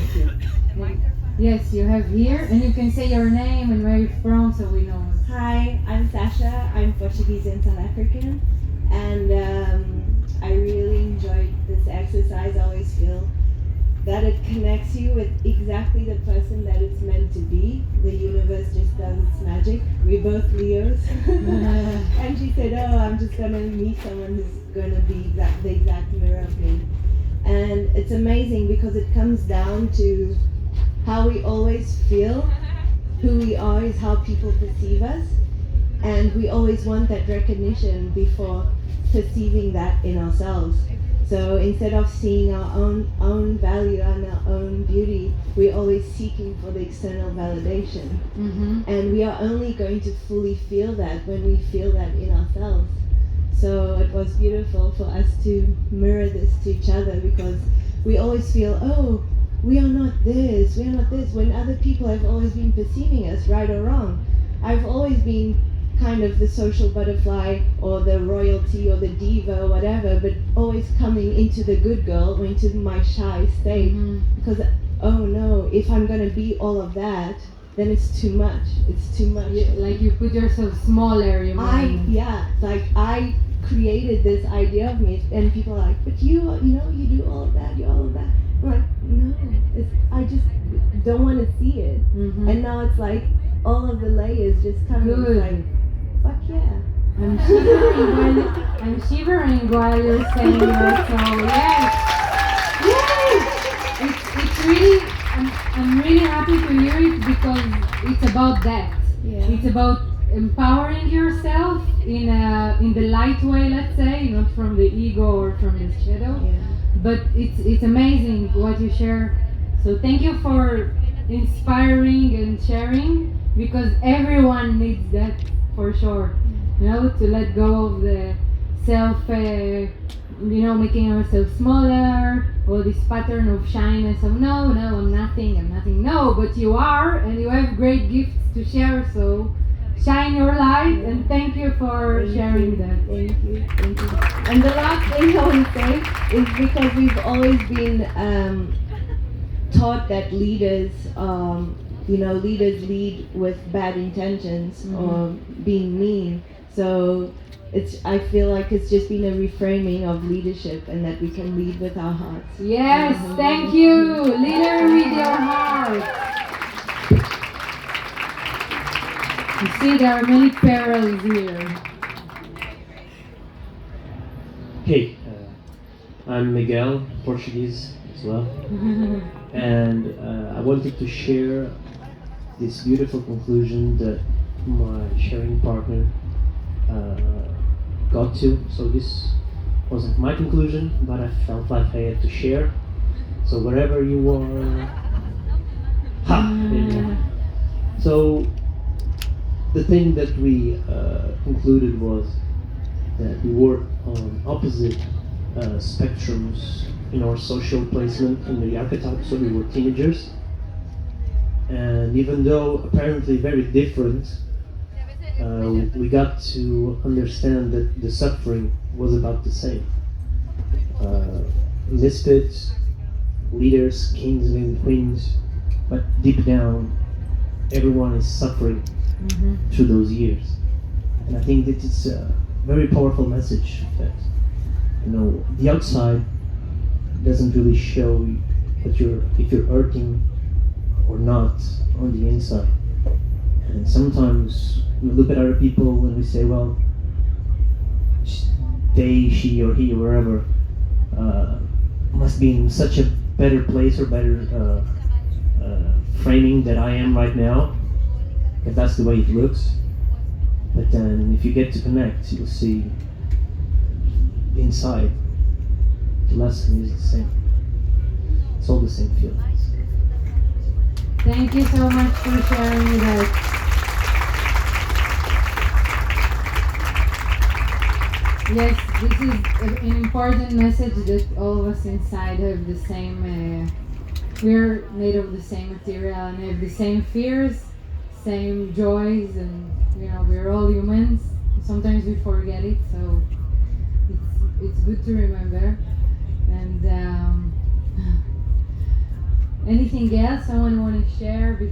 Thank you. Yes, you have here, and you can say your name and where you're from, so we know. Hi, I'm Sasha. I'm Portuguese and South African, and I really enjoyed this exercise. I always feel that it connects you with exactly the person that it's meant to be. The universe just does its magic. We're both Leos. And she said, oh, I'm just going to meet someone who's going to be the exact mirror of me. And it's amazing because it comes down to how we always feel, who we are is how people perceive us, and we always want that recognition before perceiving that in ourselves. So instead of seeing our own value and our own beauty, we're always seeking for the external validation. Mm-hmm. And we are only going to fully feel that when we feel that in ourselves. So it was beautiful for us to mirror this to each other, because we always feel, oh, we are not this, we are not this, when other people have always been perceiving us, right or wrong. I've always been kind of the social butterfly or the royalty or the diva or whatever, but always coming into the good girl or into my shy state. Mm-hmm. Because, oh no, if I'm going to be all of that, then it's too much. It's too much. Like you put yourself smaller, you mean? I created this idea of me, and people are like, but you do all of that, you're all of that. I'm like, no, I just don't want to see it. Mm-hmm. And now it's like all of the layers just coming. Good. It's like, fuck yeah. I'm shivering while you're saying that. So yes, it's really. I'm really happy to hear it, because it's about that. Yeah. It's about empowering yourself in the light way, let's say, not from the ego or from the shadow. Yeah. But it's amazing what you share. So thank you for inspiring and sharing, because everyone needs that for sure. To let go of the self, making ourselves smaller, or this pattern of shyness of no, I'm nothing. No, but you are, and you have great gifts to share. So shine your light, and thank you for sharing that. Thank you. And the last thing I want to say is, because we've always been taught that leaders lead with bad intentions, Mm-hmm. or being mean. So I feel like it's just been a reframing of leadership, and that we can lead with our hearts. Yes, Mm-hmm. thank you. Leader with your heart. You see, there are many parallels here. Hey, I'm Miguel, Portuguese as well, and I wanted to share this beautiful conclusion that my sharing partner got to. So this wasn't my conclusion, but I felt like I had to share. So wherever you are, there you go. So the thing that we concluded was that we were on opposite spectrums in our social placement in the archetype. So we were teenagers, and even though apparently very different, we got to understand that the suffering was about the same. Misfits, leaders, kings and queens, but deep down, everyone is suffering through those years. And I think that it's a very powerful message that, the outside doesn't really show if you're hurting or not on the inside. And sometimes we look at other people and we say, well, they, she, or he, or wherever, must be in such a better place or better framing that I am right now, if that's the way it looks. But then if you get to connect, you'll see inside the lesson is the same. It's all the same feelings. Thank you so much for sharing that. Yes, this is an important message, that all of us inside have the same, we're made of the same material and have the same fears, same joys, and we're all humans. Sometimes we forget it, so it's good to remember. Anything else someone want to share before